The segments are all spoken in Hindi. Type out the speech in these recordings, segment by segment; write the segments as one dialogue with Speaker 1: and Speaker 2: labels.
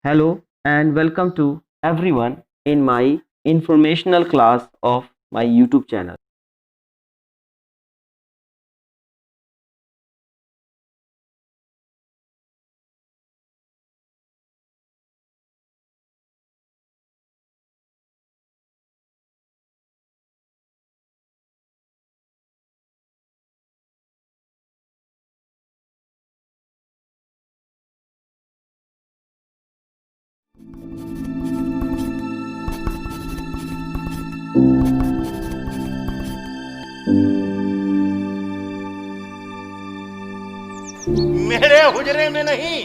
Speaker 1: Hello and welcome to everyone in my informational class of my YouTube channel.
Speaker 2: मेरे हुजरे में नहीं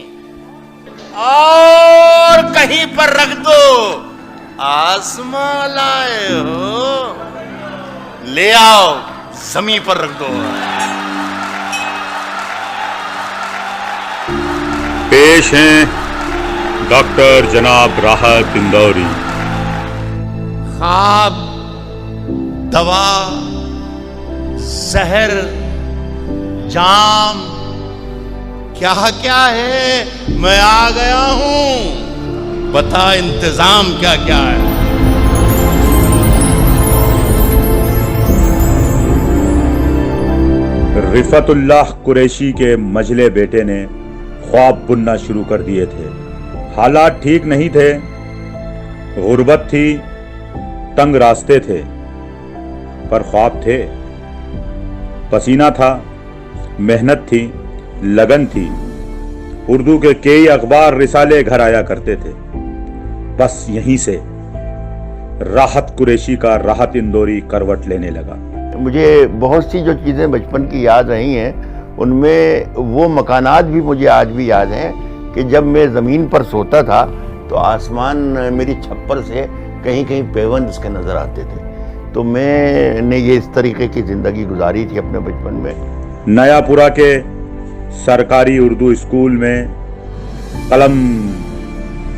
Speaker 2: और कहीं पर रख दो। आसमां लाए हो, ले आओ, जमीन पर रख दो।
Speaker 3: पेश हैं डॉक्टर जनाब राहत इंदौरी।
Speaker 2: खाब, दवा, जहर, जाम, क्या क्या है, मैं आ गया हूं, बता इंतजाम क्या क्या है।
Speaker 3: रिफतुल्लाह कुरैशी के मजले बेटे ने ख्वाब बुनना शुरू कर दिए थे। हालात ठीक नहीं थे, गुर्बत थी, तंग रास्ते थे, पर ख्वाब थे। पसीना था, मेहनत थी, लगन थी। उर्दू के कई अखबार रिसाले घर आया करते थे। बस यहीं से राहत कुरैशी का राहत इंदौरी करवट लेने लगा।
Speaker 4: मुझे बहुत सी जो चीज़ें बचपन की याद रही हैं, उनमें वो मकानात भी मुझे आज भी याद हैं कि जब मैं ज़मीन पर सोता था तो आसमान मेरी छप्पर से कहीं कहीं पेवंद उसके नज़र आते थे। तो मैंने ये इस तरीके की ज़िंदगी गुजारी थी अपने बचपन में।
Speaker 3: नयापुरा के सरकारी उर्दू स्कूल में कलम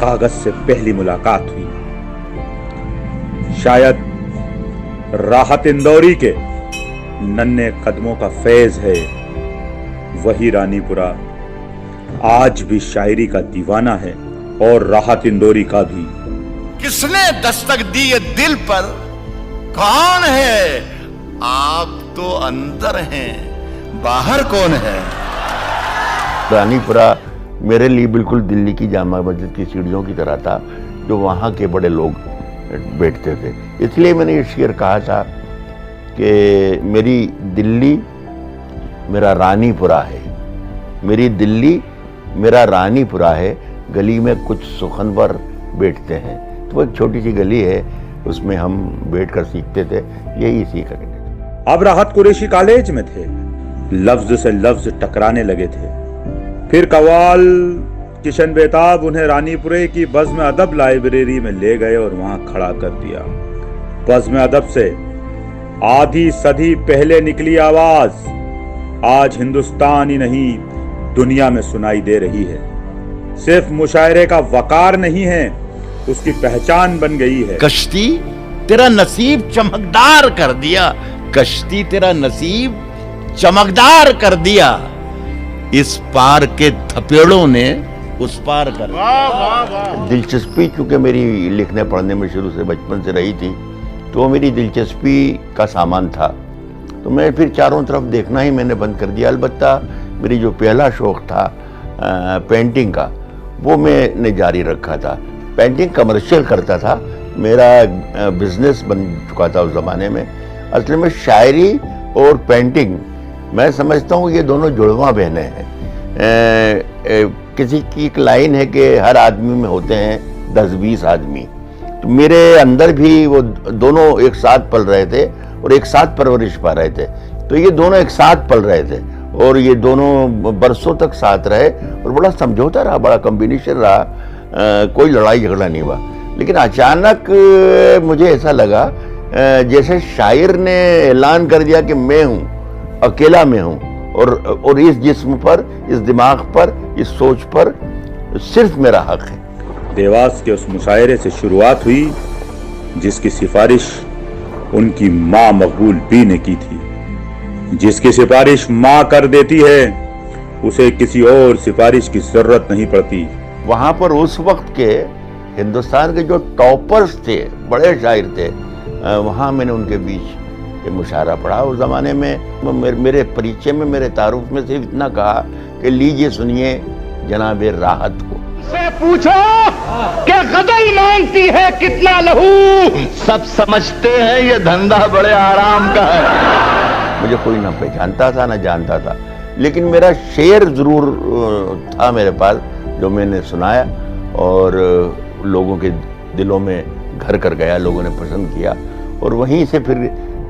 Speaker 3: कागज से पहली मुलाकात हुई। शायद राहत इंदौरी के नन्हे कदमों का फैज है वही रानीपुरा आज भी शायरी का दीवाना है, और राहत इंदौरी का भी।
Speaker 2: किसने दस्तक दी ये दिल पर, कौन है? आप तो अंदर हैं, बाहर कौन है?
Speaker 4: रानीपुरा मेरे लिए बिल्कुल दिल्ली की जामा मस्जिद की सीढ़ियों की तरह था, जो वहाँ के बड़े लोग बैठते थे। इसलिए मैंने ये शेर कहा था कि मेरी दिल्ली मेरा रानीपुरा है, मेरी दिल्ली मेरा रानीपुरा है, गली में कुछ सुखनवर बैठते हैं। तो वो एक छोटी सी गली है, उसमें हम बैठकर सीखते थे, यही सीखा करते थे।
Speaker 3: अब राहत कुरैशी कॉलेज में थे, लफ्ज से लफ्ज टकराने लगे थे। फिर कवाल किशन बेताब उन्हें रानीपुरे की बज़्म अदब लाइब्रेरी में ले गए और वहां खड़ा कर दिया। बज़्म अदब से आधी सदी पहले निकली आवाज आज हिंदुस्तान ही नहीं दुनिया में सुनाई दे रही है। सिर्फ मुशायरे का वकार नहीं है, उसकी पहचान बन गई है।
Speaker 2: कश्ती तेरा नसीब चमकदार कर दिया, कश्ती तेरा नसीब चमकदार कर दिया, इस पार के थपेड़ों ने उस पार कर दिया।
Speaker 4: दिलचस्पी चूँकि मेरी लिखने पढ़ने में शुरू से बचपन से रही थी, तो मेरी दिलचस्पी का सामान था। तो मैं फिर चारों तरफ देखना ही मैंने बंद कर दिया। अलबत्ता मेरी जो पहला शौक़ था पेंटिंग का, वो मैंने जारी रखा था। पेंटिंग कमर्शियल करता था, मेरा बिजनेस बन चुका था उस ज़माने में। असल में शायरी और पेंटिंग मैं समझता हूँ ये दोनों जुड़वा बहनें हैं। किसी की एक लाइन है कि हर आदमी में होते हैं 10-20 आदमी, तो मेरे अंदर भी वो दोनों एक साथ पल रहे थे और एक साथ परवरिश पा रहे थे। तो ये दोनों एक साथ पल रहे थे और ये दोनों बरसों तक साथ रहे और बड़ा समझौता रहा, बड़ा कॉम्बिनेशन रहा, कोई लड़ाई झगड़ा नहीं हुआ। लेकिन अचानक मुझे ऐसा लगा जैसे शायर ने ऐलान कर दिया कि मैं हूँ, अकेला मैं हूँ, और इस जिस्म पर, इस दिमाग पर, इस सोच पर सिर्फ मेरा हक है।
Speaker 3: देवास के उस मुशायरे से शुरुआत हुई जिसकी सिफारिश उनकी माँ मकबूल बी ने की थी। जिसकी सिफारिश माँ कर देती है उसे किसी और सिफारिश की जरूरत नहीं पड़ती।
Speaker 4: वहाँ पर उस वक्त के हिंदुस्तान के जो टॉपर्स थे, बड़े शायर थे, वहाँ मैंने उनके बीच ये मुशायरा पढ़ा। उस ज़माने में मेरे परिचय में, मेरे तारुफ में सिर्फ इतना कहा कि लीजिए सुनिए जनाबे राहत को।
Speaker 5: से पूछो क्या गजल मांगती है कितना लहू, सब समझते हैं ये धंधा बड़े आराम का है।
Speaker 4: मुझे कोई ना पहचानता था ना जानता था, लेकिन मेरा शेर जरूर था मेरे पास जो मैंने सुनाया और लोगों के दिलों में घर कर गया, लोगों ने पसंद किया और वहीं से फिर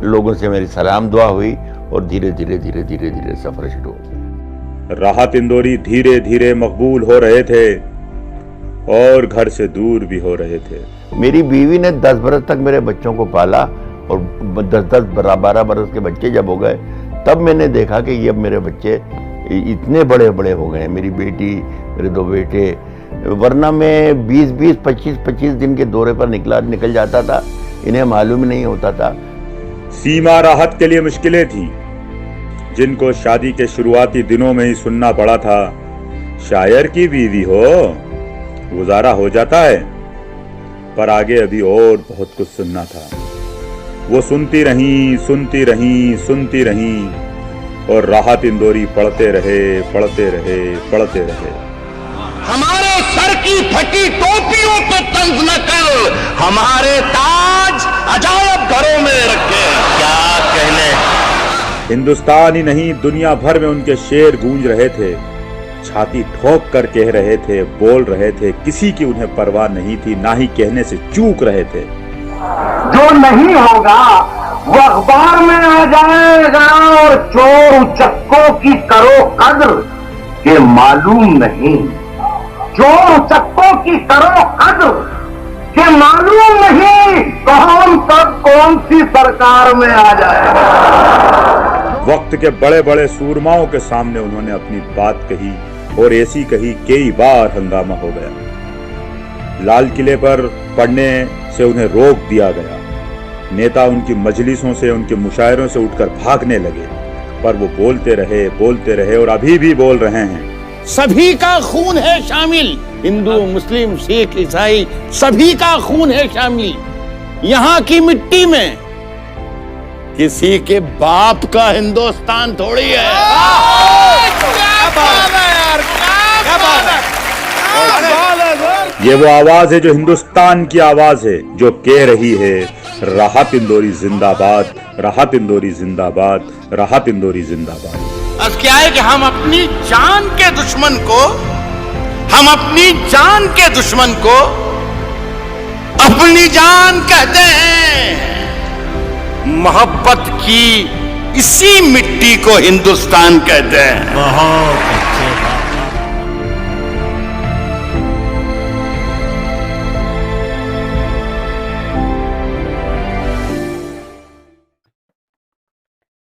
Speaker 4: लोगों से मेरी सलाम दुआ हुई और धीरे धीरे सफर शुरू हो।
Speaker 3: राहत इंदौरी धीरे धीरे मकबूल हो रहे थे और घर से दूर भी हो रहे थे।
Speaker 4: मेरी बीवी ने 10 बरस तक मेरे बच्चों को पाला और 10-12 बरस के बच्चे जब हो गए तब मैंने देखा कि ये अब मेरे बच्चे इतने बड़े बड़े हो गए हैं। मेरी बेटी, मेरे 2 बेटे, वरना मैं 20-25 दिन के दौरे पर निकल जाता था, इन्हें मालूम ही नहीं होता था।
Speaker 3: सीमा राहत के लिए मुश्किलें थी जिनको शादी के शुरुआती दिनों में ही सुनना पड़ा था। शायर की बीवी हो, गुजारा हो जाता है, पर आगे अभी और बहुत कुछ सुनना था। वो सुनती रहीं और राहत इंदौरी पढ़ते रहे।
Speaker 5: हमारे सर की फटी टोपियों पे तंज न कर, हमारे ताज अजायब घरों में रखे। क्या कहने,
Speaker 3: हिंदुस्तान ही नहीं दुनिया भर में उनके शेर गूंज रहे थे, छाती ठोक कर कह रहे थे, बोल रहे थे। किसी की उन्हें परवाह नहीं थी, ना ही कहने से चूक रहे थे।
Speaker 5: जो नहीं होगा वो अखबार में आ जाएगा और चोर उचक्कों की करो कद्र के मालूम नहीं, चोर उचक्कों की करो कद्र के मालूम नहीं, कौन कब कौन सी सरकार में आ जाएगा।
Speaker 3: वक्त के बड़े बड़े सूरमाओं के सामने उन्होंने अपनी बात कही और ऐसी कही कई बार हंगामा हो गया। लाल किले पर पढ़ने से उन्हें रोक दिया गया। नेता उनकी मजलिसों से, उनके मुशायरों से उठकर भागने लगे, पर वो बोलते रहे और अभी भी बोल रहे हैं।
Speaker 6: सभी का खून है शामिल, हिंदू, मुस्लिम, सिख, ईसाई, सभी का खून है शामिल यहाँ की मिट्टी में। किसी के बाप का हिंदुस्तान थोड़ी है।
Speaker 3: ये वो आवाज है जो हिंदुस्तान की आवाज है, जो कह रही है राहत इंदौरी जिंदाबाद, राहत इंदौरी जिंदाबाद, राहत इंदौरी जिंदाबाद।
Speaker 6: अब क्या है कि हम अपनी जान के दुश्मन को अपनी जान कहते हैं। मोहब्बत की इसी मिट्टी को हिंदुस्तान कहते हैं। बहुत अच्छे।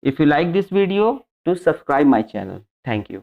Speaker 1: If you like this video, do subscribe my channel. Thank you.